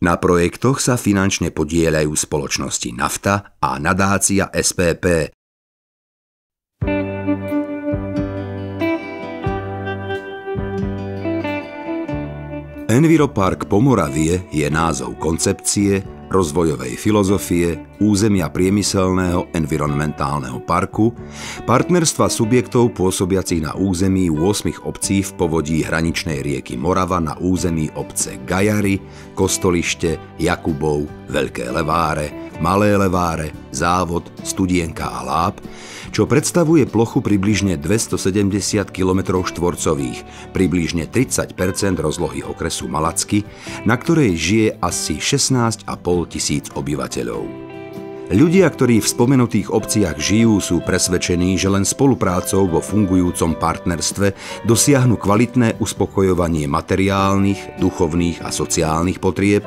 Na projektoch sa finančne podieľajú spoločnosti Nafta a nadácia SPP. Enviropark Pomoravie je názov koncepcie, rozvojovej filozofie, územia priemyselného environmentálneho parku, partnerstva subjektov pôsobiacich na území 8 obcí v povodí hraničnej rieky Morava na území obce Gajary, Kostolište, Jakubov, Veľké Leváre, Malé Leváre, Závod, Studienka a Láb, čo predstavuje plochu približne 270 km štvorcových, približne 30 % rozlohy okresu Malacky, na ktorej žije asi 16 500 obyvateľov. Ľudia, ktorí v spomenutých obciach žijú, sú presvedčení, že len spoluprácou vo fungujúcom partnerstve dosiahnu kvalitné uspokojovanie materiálnych, duchovných a sociálnych potrieb,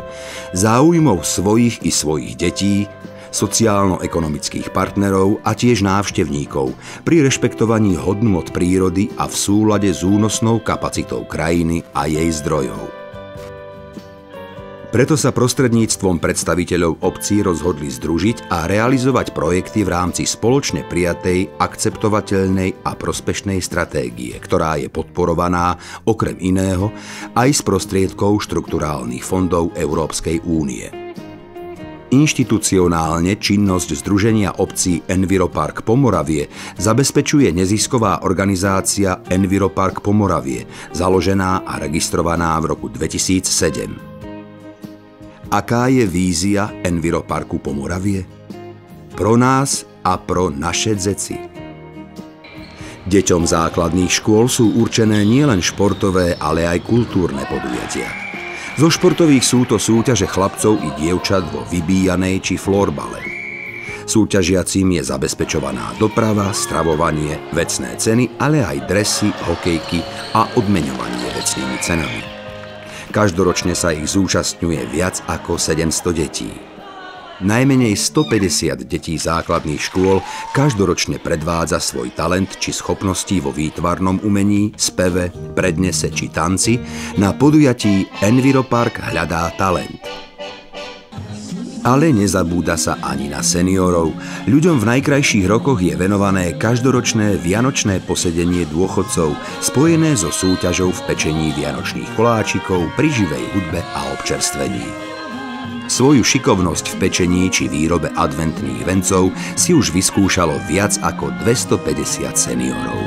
záujmov svojich i svojich detí, sociálno-ekonomických partnerov a tiež návštevníkov pri rešpektovaní hodnôt prírody a v súlade s únosnou kapacitou krajiny a jej zdrojov. Preto sa prostredníctvom predstaviteľov obcí rozhodli združiť a realizovať projekty v rámci spoločne prijatej, akceptovateľnej a prospešnej stratégie, ktorá je podporovaná okrem iného aj z prostriedkov štrukturálnych fondov Európskej únie. Inštitucionálne činnosť Združenia obcí Enviropark Pomoravie zabezpečuje nezisková organizácia Enviropark Pomoravie, založená a registrovaná v roku 2007. Aká je vízia Enviroparku Pomoravie? Pro nás a pro naše dzeci. Deťom základných škôl sú určené nielen športové, ale aj kultúrne podujatia. Zo športových sú to súťaže chlapcov i dievčat vo vybíjanej či florbale. Súťažiacím je zabezpečovaná doprava, stravovanie, vecné ceny, ale aj dresy, hokejky a odmeňovanie vecnými cenami. Každoročne sa ich zúčastňuje viac ako 700 detí. Najmenej 150 detí základných škôl každoročne predvádza svoj talent či schopnosti vo výtvarnom umení, speve, prednese či tanci na podujatí Enviropark hľadá talent. Ale nezabúda sa ani na seniorov. Ľuďom v najkrajších rokoch je venované každoročné vianočné posedenie dôchodcov, spojené so súťažou v pečení vianočných koláčikov pri živej hudbe a občerstvení. Svoju šikovnosť v pečení či výrobe adventných vencov si už vyskúšalo viac ako 250 seniorov.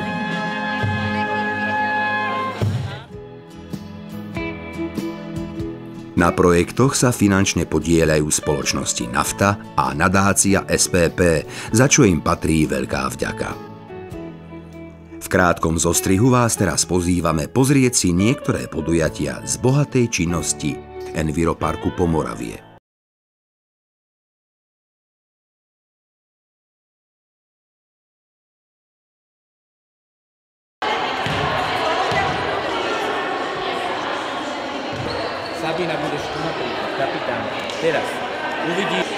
Na projektoch sa finančne podieľajú spoločnosti Nafta a nadácia SPP, za čo im patrí veľká vďaka. V krátkom zostrihu vás teraz pozývame pozrieť si niektoré podujatia z bohatej činnosti Enviroparku Pomoravie. Sabina, budeš tu napríklad, kapitán. Teraz uvidíš.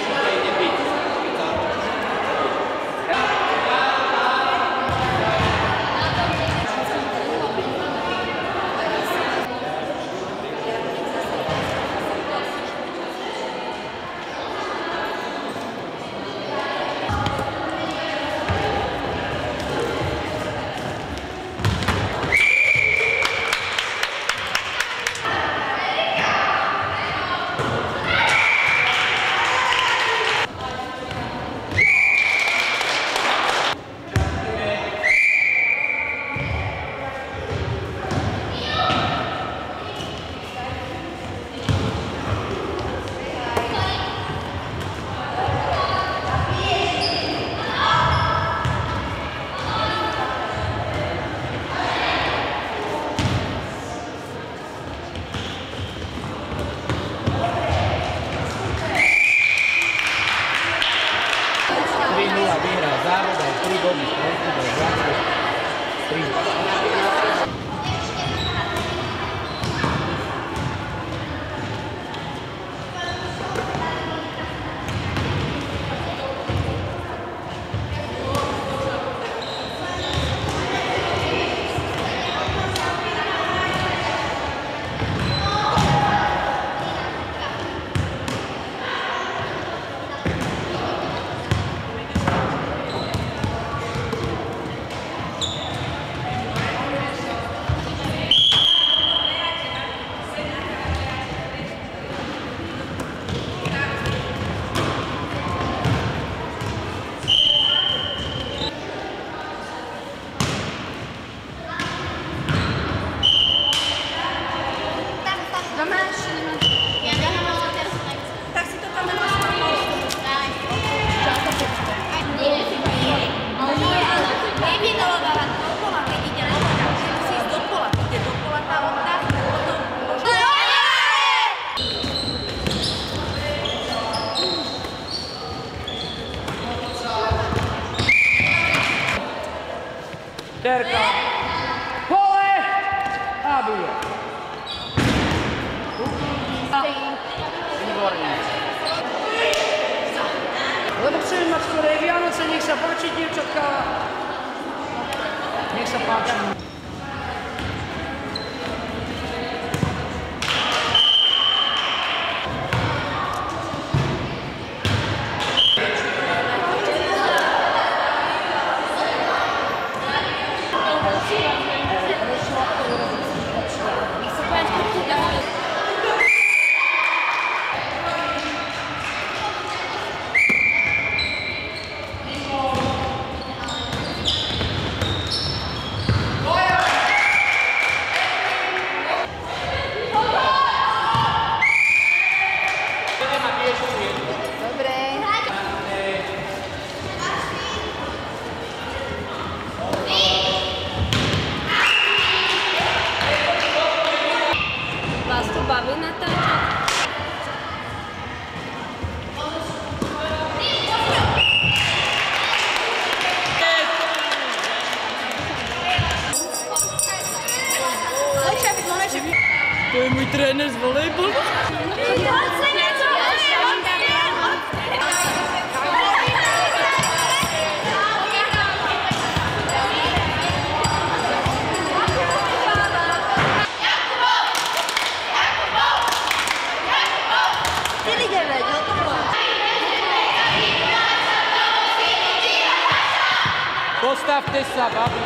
Tak si to tam nevynováva do pola, keď ide lopta. Musí ísť do pola. Ide do pola tá lopta, potom... Terka. Pole! A bije. Výborne. Lebo chceme mať skorej Vianoce, nech sa páči, dievčatka. Nech sa páči. Vás to baví natáčať? To je můj trenér z volejbolu. Postavte sa, babi.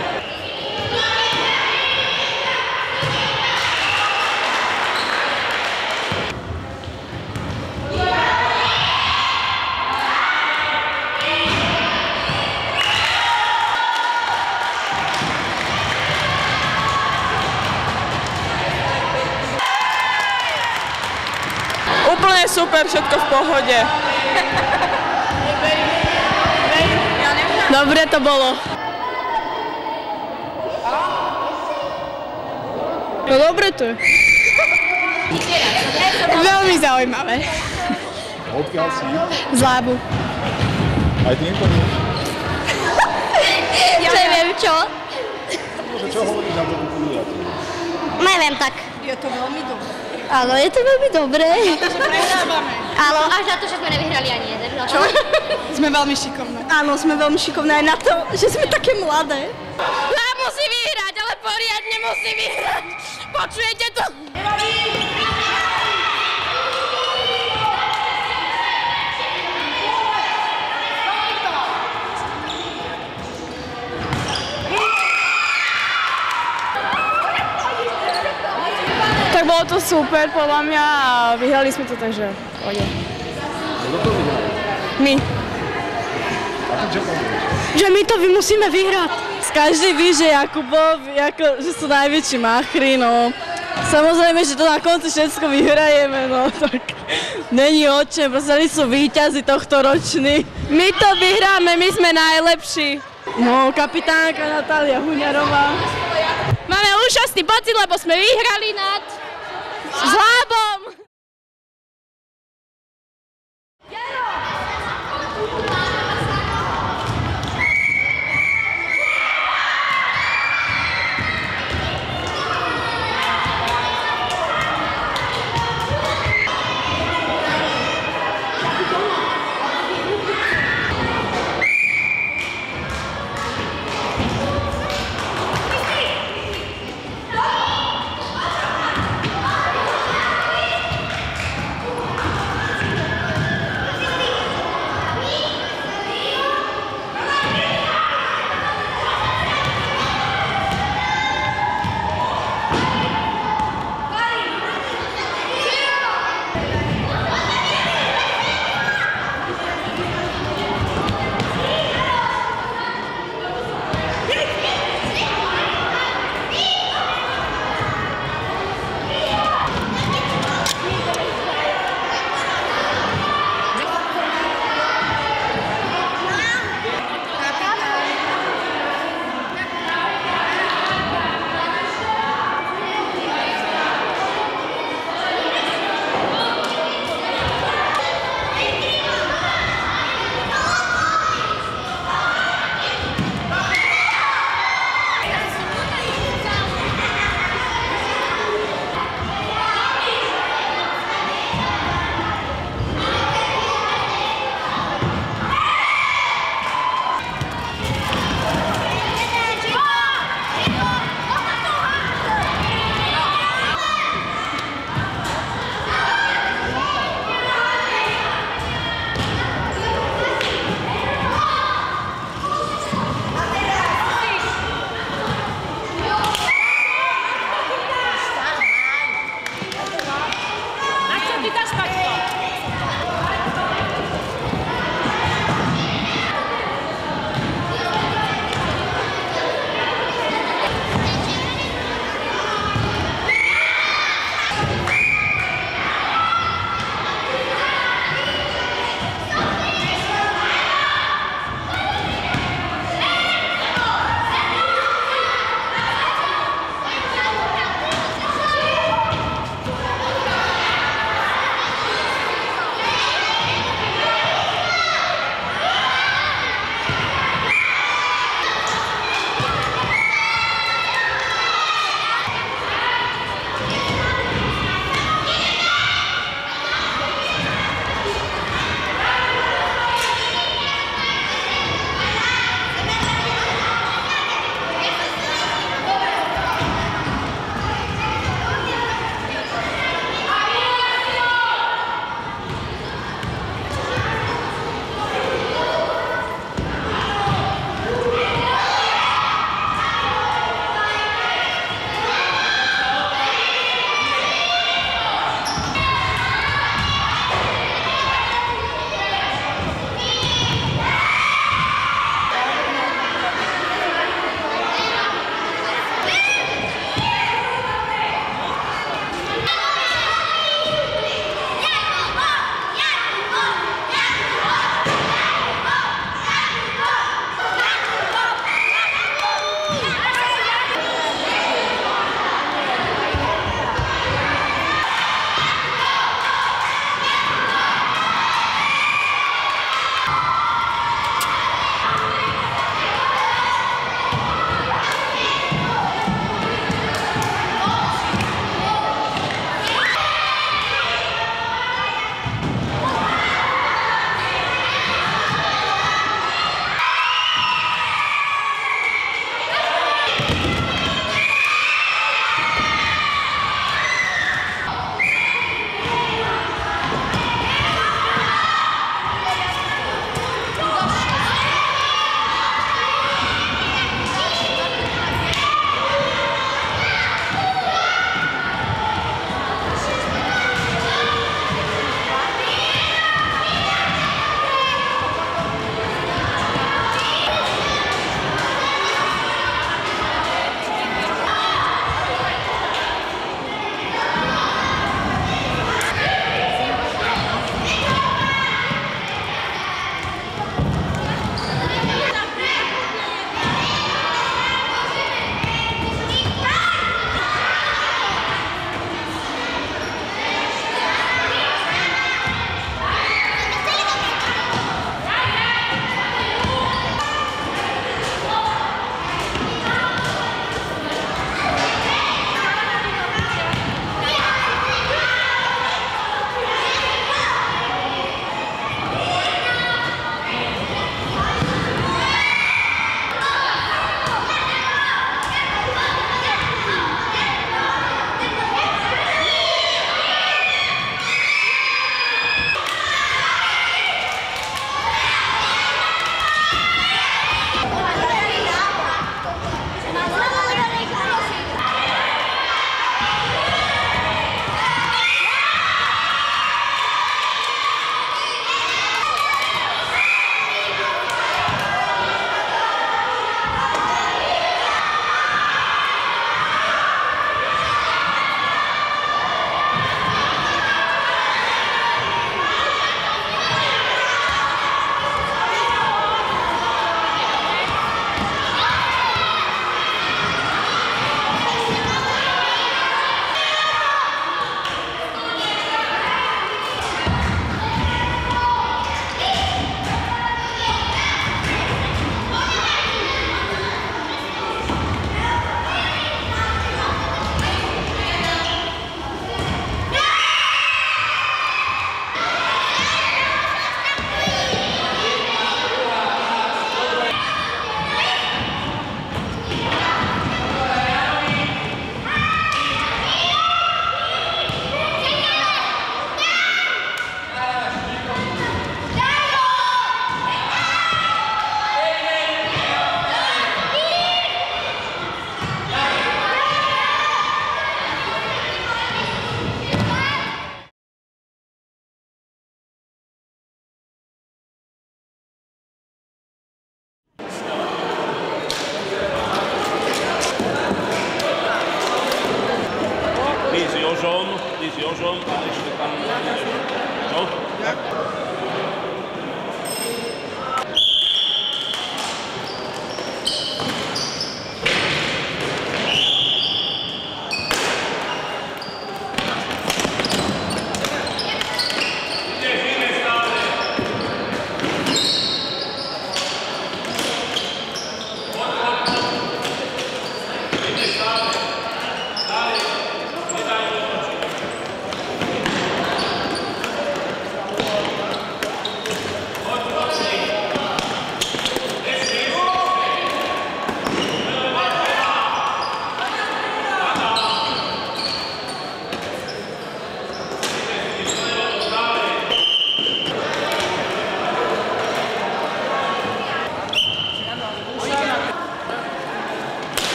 Úplne super, všetko v pohode. Dobre to bolo. No dobre to je. Veľmi zaujímavé. Odkiaľ si? Z Lábu. Aj ty imponuješ? Neviem čo. Môže, čo hovoríš na to podujatie? Neviem tak. Je to veľmi dobré. Áno, je to veľmi dobré. Že prehrávame. Áno, až na to, že sme nevyhrali ani jeden. Čo? Sme veľmi šikovné. Áno, sme veľmi šikovné aj na to, že sme také mladé. Láb musí vyhrať, ale poriadne musí vyhrať. Počujete to? Tak bolo to super podľa mňa a vyhrali sme to, takže pôjde. My. A ty čo povieš? Že my to musíme vyhrať. Každý ví, že Jakubov, že sú najväčší machry, no. Samozrejme, že to na konci všetko vyhrajeme, no tak není o čem, proste oni sú víťazi tohto roční. My to vyhráme, my sme najlepší. No, kapitánka Natália Huňarová. Máme úžasný pocit, lebo sme vyhrali nad Lábom.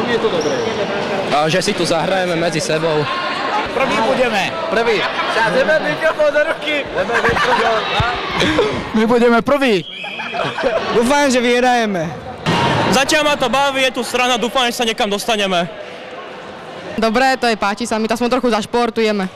Je to dobré. A že si tu zahrajeme medzi sebou. Prvý budeme. Prvý. Jdeme mikrofon do ruky. My budeme prvý. Dúfam, že vyhrajeme. Zatiaľ ma to baví, je tu strana, dúfam, že sa niekam dostaneme. Dobre, to je, páči sa mi, tak sme trochu zašportujeme.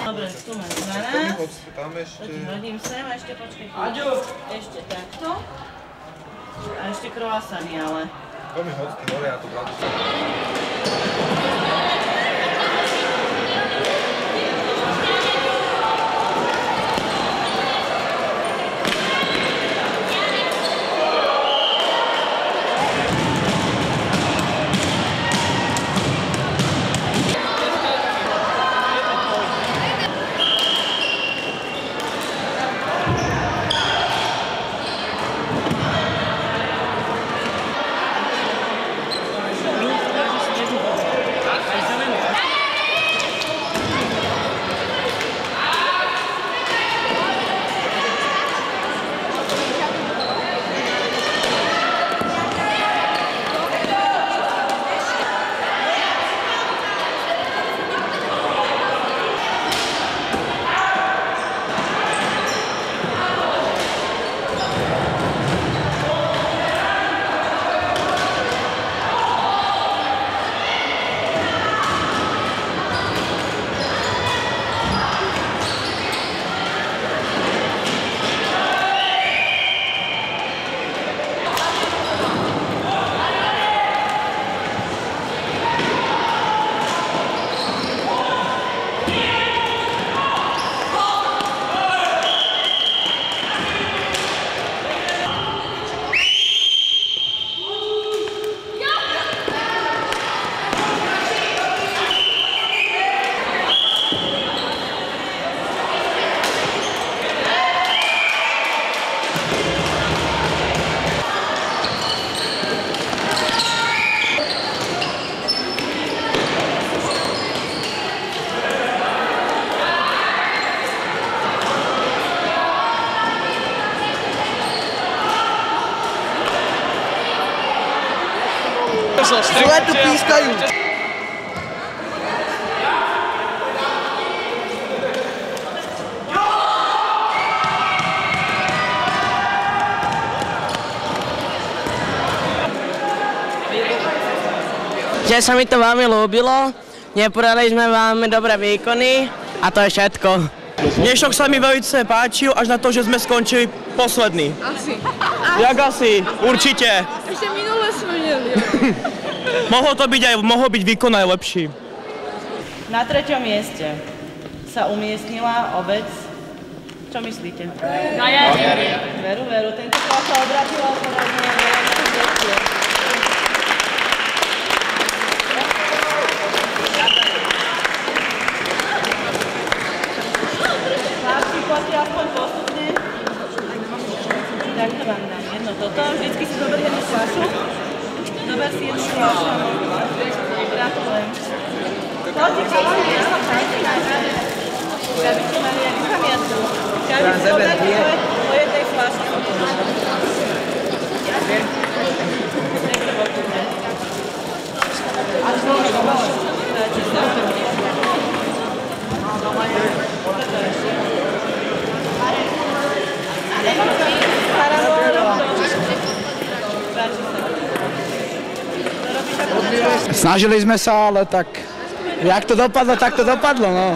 Dobre, tu máš 12. Tam ešte... To ti hodím sem a ešte počkaj. Aďo! Ešte takto. A ešte croissany, ale. To mi hoď, dole, ja to brám. aj tu pískajú. Že sa mi to veľmi ľúbilo, neporadali sme veľmi dobré výkony a to je všetko. Dnešok sa mi veľmi páčil, až na to, že sme skončili poslední. Asi. Jak asi? Určite. Ešte minule sme mieli. Mohol byť výkon aj lepší. Na 3. mieste sa umiestnila obec. Čo myslíte? No ja. Veru. Tentokrát sa obratila poradne veľké mieste. Chlapci, poďte aspoň postupne. Tak to vám dám jedno toto. Vždycky si zoberieme fľašu. Dober si jednu fľašu. Gratulujem. Poďte, chalani, áno, chajte na žade. Aby ste mali nejakú pamiatku. Každý si zoberte po jednej fľaši. Nechce počujte. Dáte sa. Snažili sme sa, ale tak, jak to dopadlo, tak to dopadlo, no.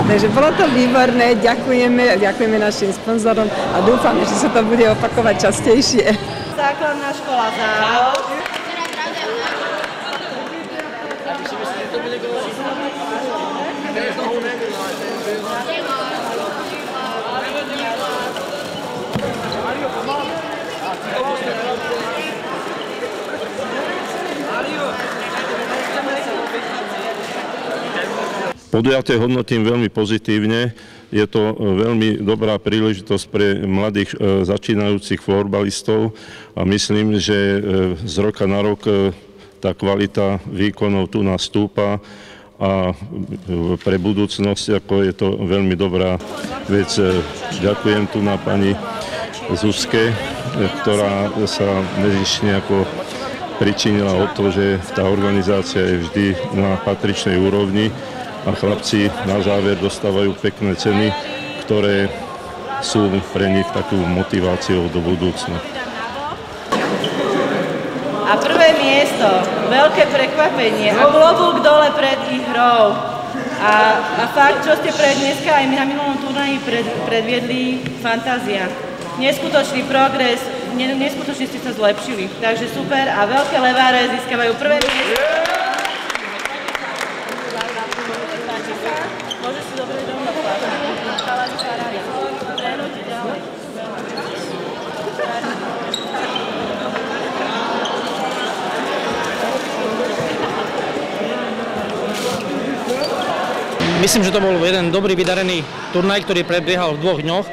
Takže bolo to výborné, ďakujeme našim sponzorom a dúfame, že sa to bude opakovať častejšie. Základná škola Závod. Podujatie hodnotím veľmi pozitívne. Je to veľmi dobrá príležitosť pre mladých začínajúcich florbalistov a myslím, že z roka na rok tá kvalita výkonov tu nás stúpa a pre budúcnosť ako je to veľmi dobrá vec. Ďakujem tu na pani Zuzke, ktorá sa nezištne ako pričinila o to, že tá organizácia je vždy na patričnej úrovni a chlapci na záver dostávajú pekné ceny, ktoré sú pre nich takou motiváciou do budúcna. A prvé miesto, veľké prekvapenie, klobúk dole pred ich hrou. A fakt, čo ste dneska aj na minulom turnaji predviedli, fantázia. Neskutočný progres, neskutočne ste sa zlepšili, takže super a veľké leváre získavajú prvé miesto. Môže si dobre doma platiť, chalani sa rádia. Trénujte ďalej. Myslím, že to bol jeden dobrý vydarený turnaj, ktorý prebiehal v 2 dňoch.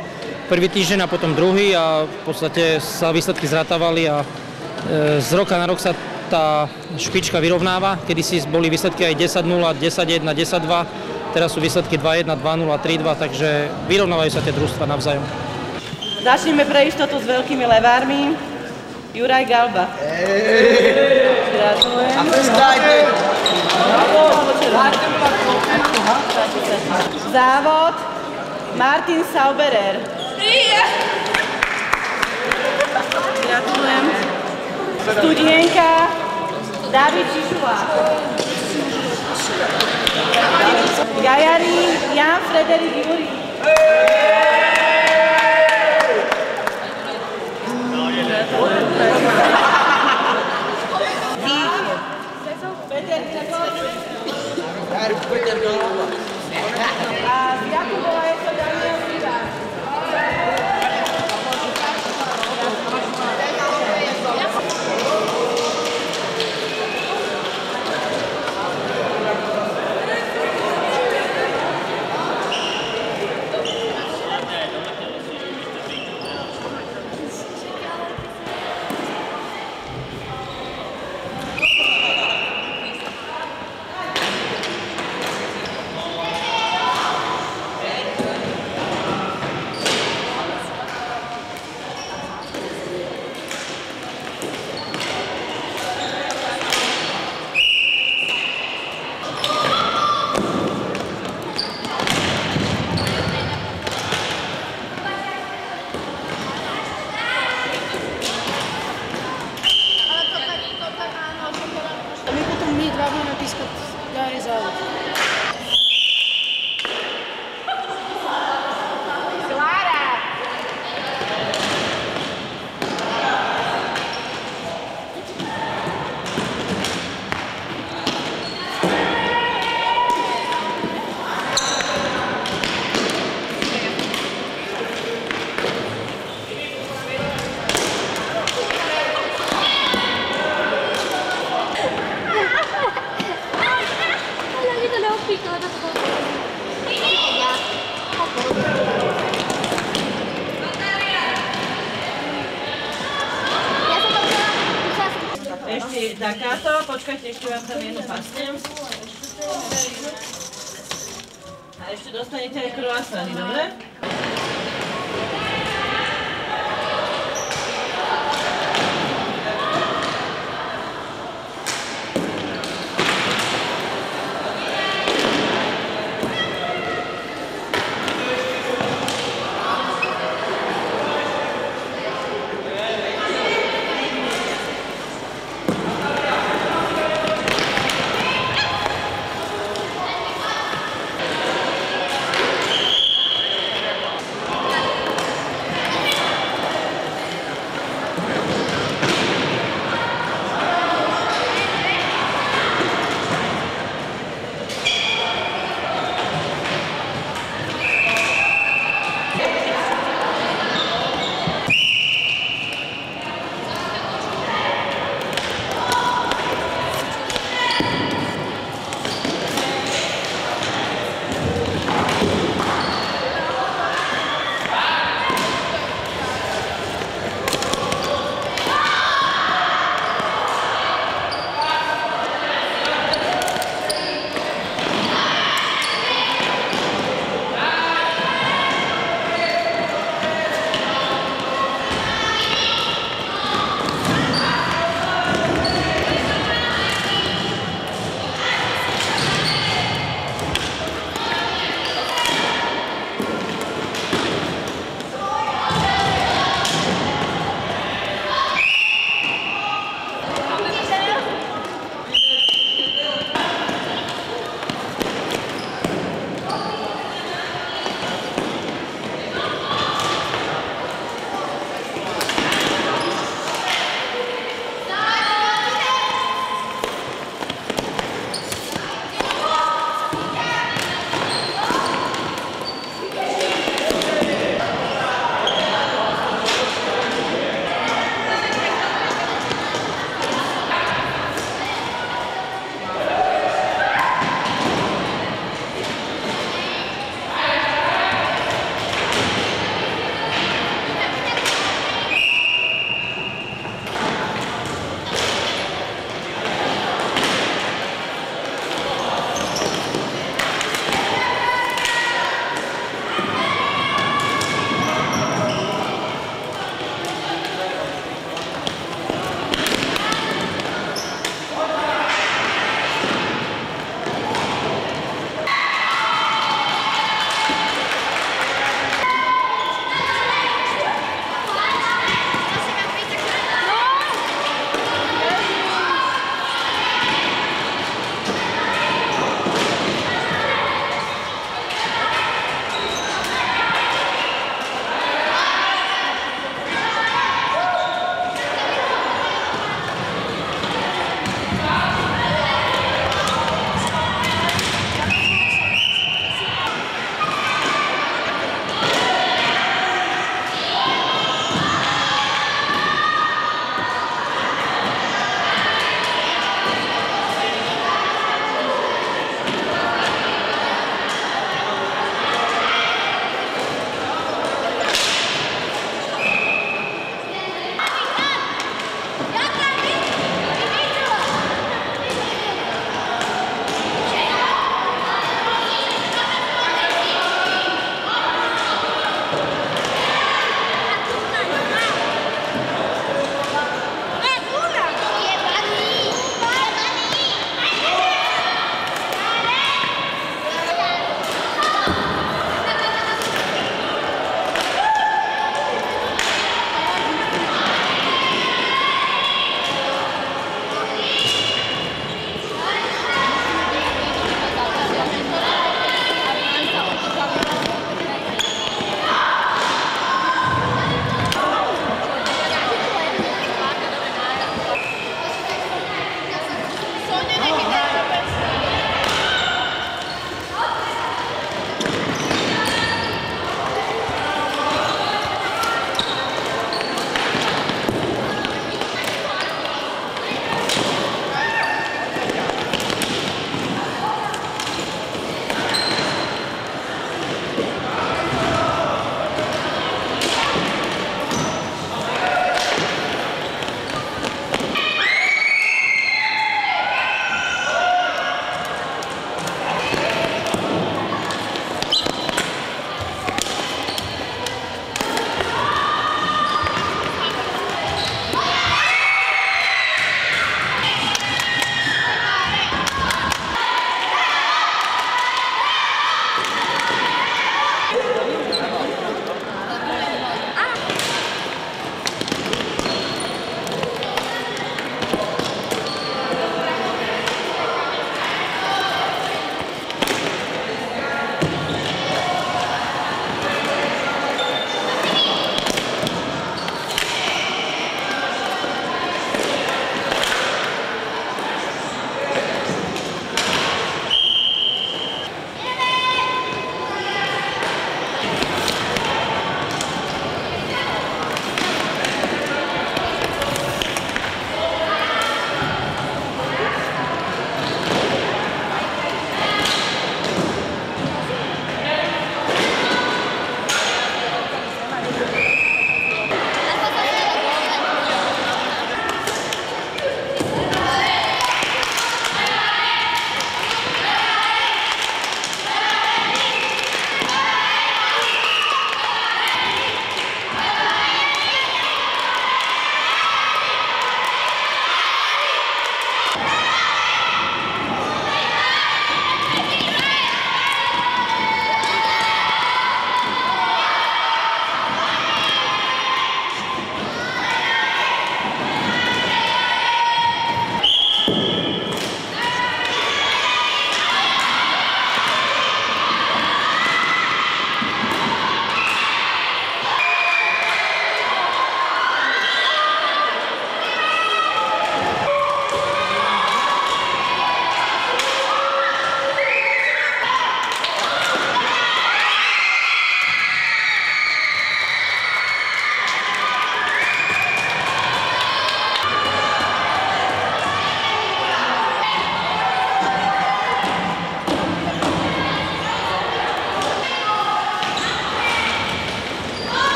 Prvý týždeň a potom druhý a v podstate sa výsledky zratávali a z roka na rok sa tá špička vyrovnáva. Kedysi boli výsledky aj 10-0, 10-1, 10-2, teraz sú výsledky 2-1, 2-0, 3-2, takže vyrovnávajú sa tie družstva navzájom. Začneme pre istotu s veľkými levármi. Juraj Galba. Gratulujem. Závod Martin Sauberer. Gratulujem. Studienka David Čišula. Gajari Jan Frederik Juri. Peter a z Jakubova je to Daniel Vida. Ešte takáto, počkajte, ešte vám tam jednu pasnem. A ešte dostanete aj croissany, dobre?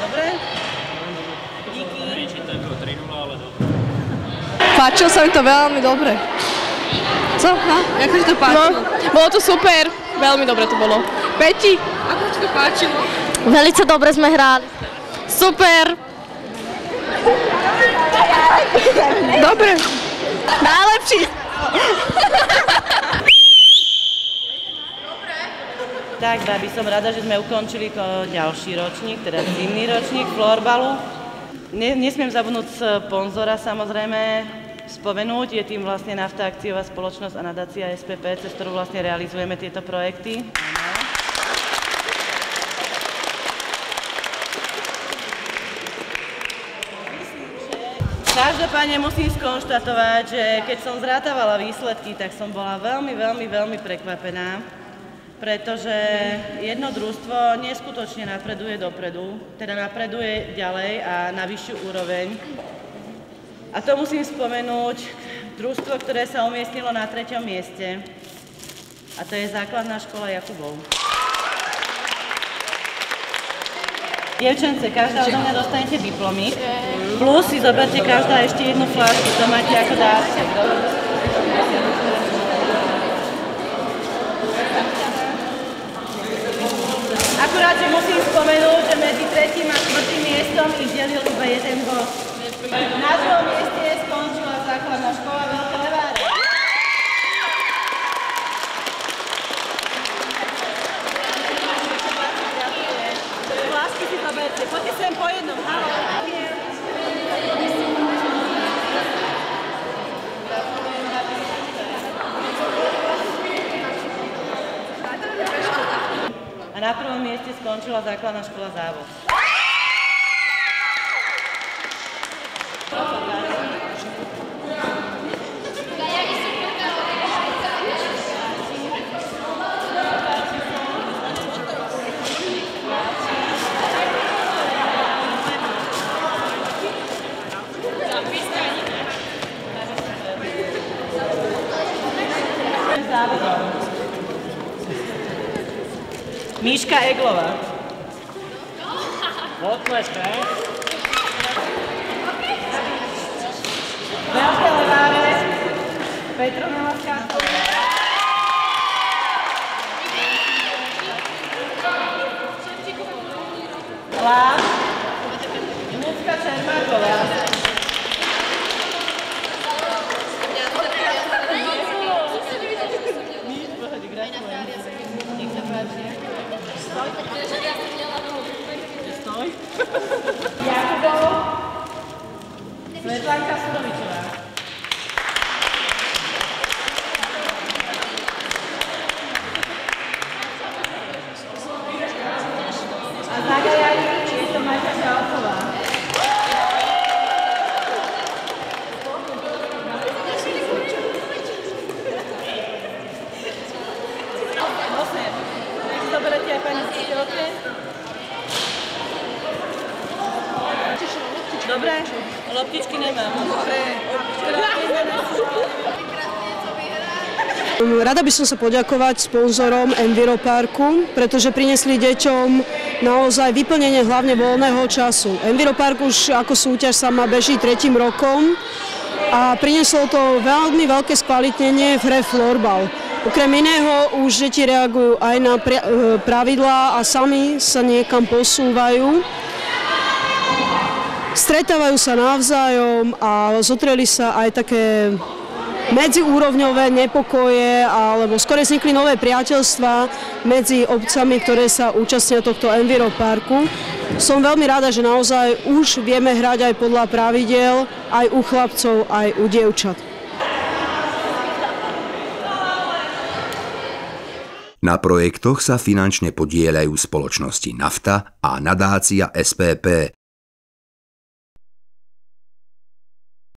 Dobre? Díky. Páčilo sa mi to veľmi dobre. Co? No? Ako ti to páčilo? No, bolo to super. Veľmi dobre to bolo. Peti? Ako ti to páčilo? Veľmi dobre sme hrali. Super. Dobre. Najlepší. Tak, babi, som rada, že sme ukončili ďalší ročník, teda zimný ročník florbalu. Nesmiem zabudnúť sponzora, samozrejme, spomenúť. Je tým vlastne Nafta akciová spoločnosť a nadácia SPP, cez ktorú vlastne realizujeme tieto projekty. Každopádne musím skonštatovať, že keď som zrátavala výsledky, tak som bola veľmi prekvapená, pretože jedno družstvo neskutočne napreduje dopredu, teda napreduje ďalej a na vyššiu úroveň. A to musím spomenúť družstvo, ktoré sa umiestnilo na 3. mieste, a to je základná škola Jakubov. Dievčence, každá odo mňa dostanete diplomy, plus si zoberte každá ešte jednu fľašku, to máte ako dárček. Akurát, že musím spomenúť, že medzi 3. a 4. miestom ich delil iba jeden bod. Na 2. mieste skončila základná škola Veľké Leváre. Lásky si zoberte, poďte sem po jednom, haló. A na 1. mieste skončila základná škola Závod. Míška Eglová. Potleske. Veľké Leváre. Petronela Skátová. Lám. Ľudská Čermáková. Jakubov. Svetlánka Sudovičová. A zagajali je to Maťa Šálková. Zoberete aj pani učiteľke? Dobre, loptičky nemám. Rada by som sa poďakovať sponzorom Enviroparku, pretože priniesli deťom naozaj vyplnenie hlavne voľného času. Enviropark už ako súťaž sama beží 3. rokom a prinieslo to veľmi veľké skvalitnenie v hre florbal. Okrem iného už deti reagujú aj na pravidlá a sami sa niekam posúvajú. Stretávajú sa navzájom a zotreli sa aj také medziúrovňové nepokoje, alebo skôr vznikli nové priateľstvá medzi obcami, ktoré sa účastnia tohto Enviroparku. Som veľmi rada, že naozaj už vieme hrať aj podľa pravidiel, aj u chlapcov, aj u dievčat. Na projektoch sa finančne podieľajú spoločnosti Nafta a nadácia SPP,